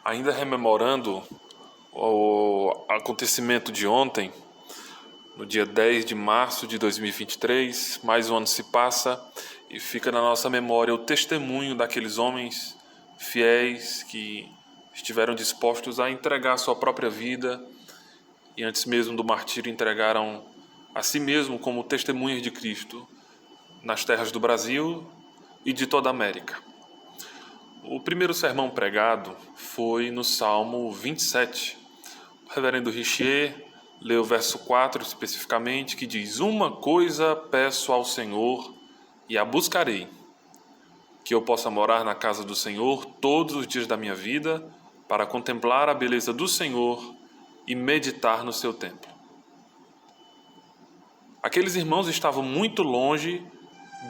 Ainda rememorando o acontecimento de ontem, no dia 10 de março de 2023, mais um ano se passa e fica na nossa memória o testemunho daqueles homens fiéis que estiveram dispostos a entregar sua própria vida e antes mesmo do martírio entregaram a si mesmo como testemunhas de Cristo nas terras do Brasil e de toda a América. O primeiro sermão pregado foi no Salmo 27. O reverendo Richier leu o verso 4 especificamente, que diz: "Uma coisa peço ao Senhor e a buscarei, que eu possa morar na casa do Senhor todos os dias da minha vida, para contemplar a beleza do Senhor e meditar no seu templo." Aqueles irmãos estavam muito longe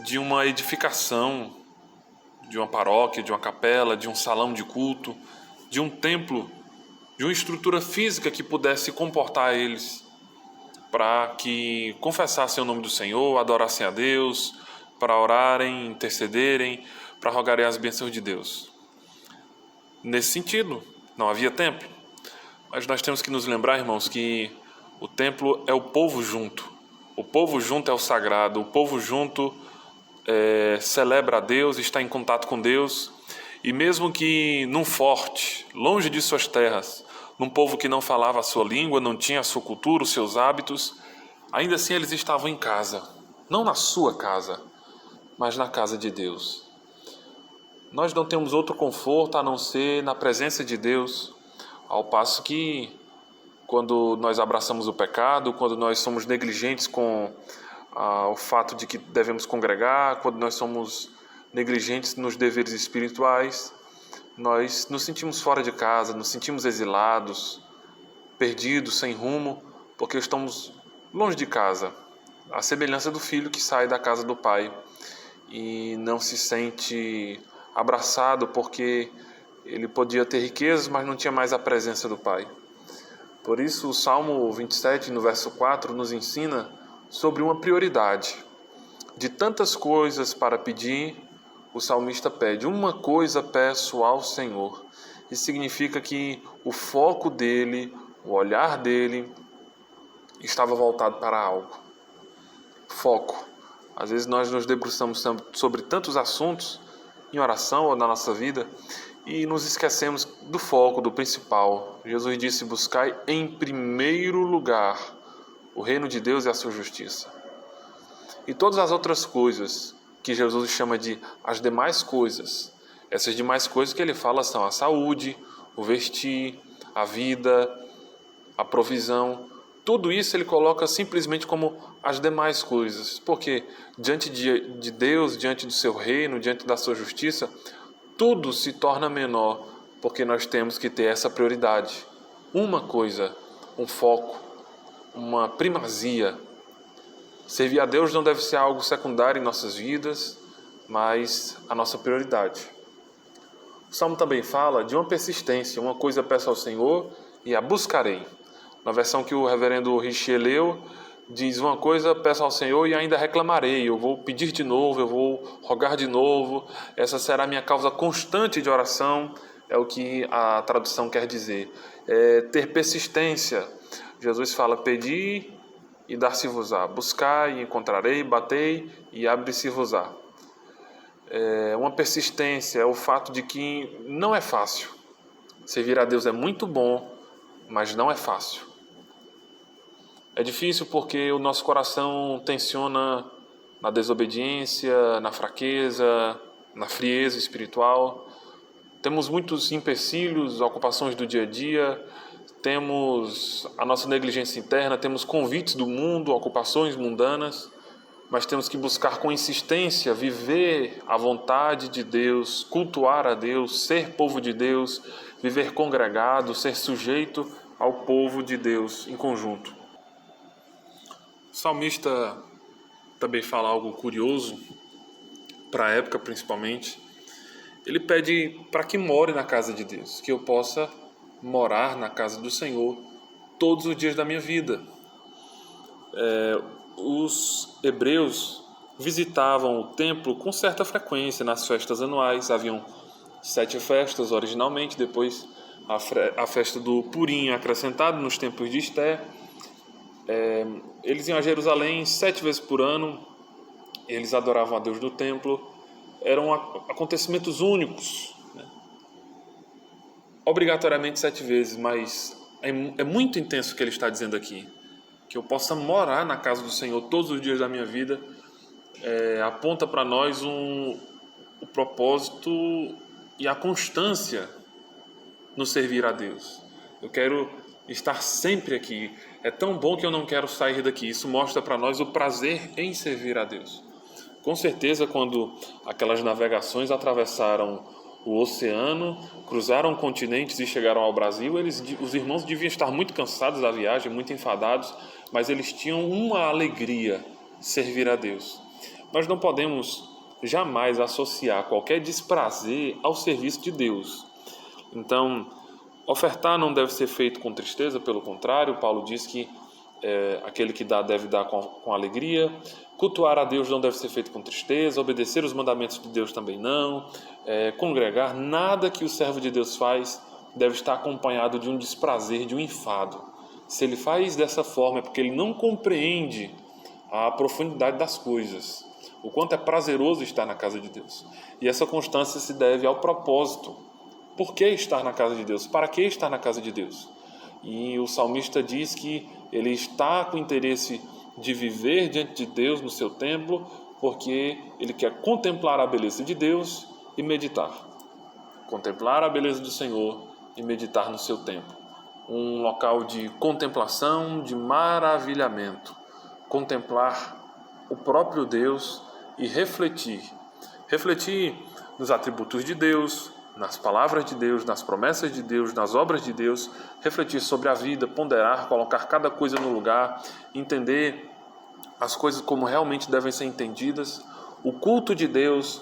de uma edificação, de uma paróquia, de uma capela, de um salão de culto, de um templo, de uma estrutura física que pudesse comportar eles para que confessassem o nome do Senhor, adorassem a Deus, para orarem, intercederem, para rogarem as bênçãos de Deus. Nesse sentido, não havia templo. Mas nós temos que nos lembrar, irmãos, que o templo é o povo junto. O povo junto é o sagrado, o povo junto celebra a Deus, está em contato com Deus, e mesmo que num forte, longe de suas terras, num povo que não falava a sua língua, não tinha a sua cultura, os seus hábitos, ainda assim eles estavam em casa, não na sua casa, mas na casa de Deus. Nós não temos outro conforto a não ser na presença de Deus, ao passo que quando nós abraçamos o pecado, quando nós somos negligentes com o fato de que devemos congregar, quando nós somos negligentes nos deveres espirituais, nós nos sentimos fora de casa, nos sentimos exilados, perdidos, sem rumo, porque estamos longe de casa, à semelhança do filho que sai da casa do pai e não se sente abraçado porque ele podia ter riquezas, mas não tinha mais a presença do pai. Por isso o Salmo 27, no verso 4, nos ensina sobre uma prioridade. De tantas coisas para pedir, o salmista pede: uma coisa peço ao Senhor. Isso significa que o foco dele, o olhar dele, estava voltado para algo. Foco. Às vezes nós nos debruçamos sobre tantos assuntos em oração ou na nossa vida e nos esquecemos do foco, do principal. Jesus disse: buscai em primeiro lugar o reino de Deus e a sua justiça. E todas as outras coisas que Jesus chama de as demais coisas, essas demais coisas que ele fala são a saúde, o vestir, a vida, a provisão. Tudo isso ele coloca simplesmente como as demais coisas, porque diante de Deus, diante do seu reino, diante da sua justiça, tudo se torna menor, porque nós temos que ter essa prioridade. Uma coisa, um foco, uma primazia. Servir a Deus não deve ser algo secundário em nossas vidas, mas a nossa prioridade. O Salmo também fala de uma persistência: uma coisa peço ao Senhor e a buscarei. Na versão que o reverendo Richier leu, diz: uma coisa peço ao Senhor e ainda reclamarei. Eu vou pedir de novo, eu vou rogar de novo. Essa será a minha causa constante de oração, é o que a tradução quer dizer. É ter persistência. Jesus fala: pedi e dar-se-vos-á, buscai e encontrarei, batei e abre-se-vos-á. Uma persistência é o fato de que não é fácil. Servir a Deus é muito bom, mas não é fácil. É difícil porque o nosso coração tensiona na desobediência, na fraqueza, na frieza espiritual. Temos muitos empecilhos, ocupações do dia a dia, temos a nossa negligência interna, temos convites do mundo, ocupações mundanas, mas temos que buscar com insistência viver a vontade de Deus, cultuar a Deus, ser povo de Deus, viver congregado, ser sujeito ao povo de Deus em conjunto. O salmista também fala algo curioso, para a época principalmente. Ele pede para que more na casa de Deus, que eu possa morar na casa do Senhor todos os dias da minha vida. Os hebreus visitavam o templo com certa frequência nas festas anuais. Haviam 7 festas originalmente, depois a festa do Purim acrescentado nos tempos de Esté. Eles iam a Jerusalém 7 vezes por ano, eles adoravam a Deus no templo, eram acontecimentos únicos, né? Obrigatoriamente 7 vezes, mas é muito intenso o que ele está dizendo aqui, que eu possa morar na casa do Senhor todos os dias da minha vida. Aponta para nós o propósito e a constância no servir a Deus. Eu quero estar sempre aqui. É tão bom que eu não quero sair daqui. Isso mostra para nós o prazer em servir a Deus. Com certeza, quando aquelas navegações atravessaram o oceano, cruzaram continentes e chegaram ao Brasil, os irmãos deviam estar muito cansados da viagem, muito enfadados, mas eles tinham uma alegria: servir a Deus. Nós não podemos jamais associar qualquer desprazer ao serviço de Deus. Então, ofertar não deve ser feito com tristeza, pelo contrário, Paulo diz que aquele que dá deve dar com alegria. Cultuar a Deus não deve ser feito com tristeza, obedecer os mandamentos de Deus também não. Congregar, nada que o servo de Deus faz deve estar acompanhado de um desprazer, de um enfado. Se ele faz dessa forma é porque ele não compreende a profundidade das coisas, o quanto é prazeroso estar na casa de Deus. E essa constância se deve ao propósito. Por que estar na casa de Deus? Para que estar na casa de Deus? E o salmista diz que ele está com interesse de viver diante de Deus no seu templo, porque ele quer contemplar a beleza de Deus e meditar. Contemplar a beleza do Senhor e meditar no seu templo. Um local de contemplação, de maravilhamento. Contemplar o próprio Deus e refletir. Refletir nos atributos de Deus, nas palavras de Deus, nas promessas de Deus, nas obras de Deus, refletir sobre a vida, ponderar, colocar cada coisa no lugar, entender as coisas como realmente devem ser entendidas. O culto de Deus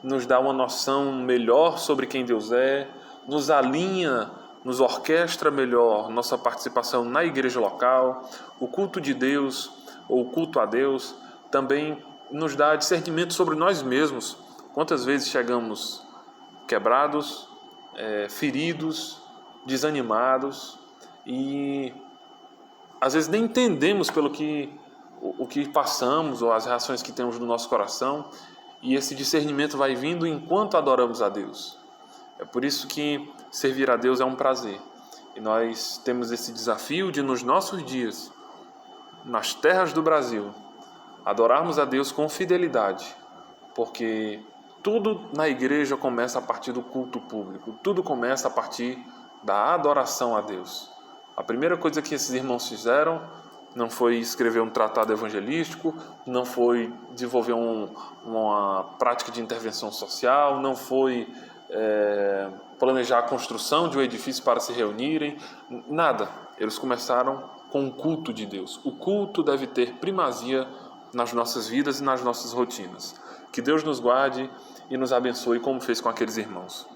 nos dá uma noção melhor sobre quem Deus é, nos alinha, nos orquestra melhor nossa participação na igreja local. O culto de Deus, ou o culto a Deus, também nos dá discernimento sobre nós mesmos. Quantas vezes chegamos quebrados, feridos, desanimados e às vezes nem entendemos o que passamos ou as reações que temos no nosso coração, e esse discernimento vai vindo enquanto adoramos a Deus. É por isso que servir a Deus é um prazer, e nós temos esse desafio de, nos nossos dias, nas terras do Brasil, adorarmos a Deus com fidelidade, porque tudo na igreja começa a partir do culto público, tudo começa a partir da adoração a Deus. A primeira coisa que esses irmãos fizeram não foi escrever um tratado evangelístico, não foi desenvolver uma prática de intervenção social, não foi planejar a construção de um edifício para se reunirem, nada. Eles começaram com o culto de Deus. O culto deve ter primazia nas nossas vidas e nas nossas rotinas. Que Deus nos guarde e nos abençoe como fez com aqueles irmãos.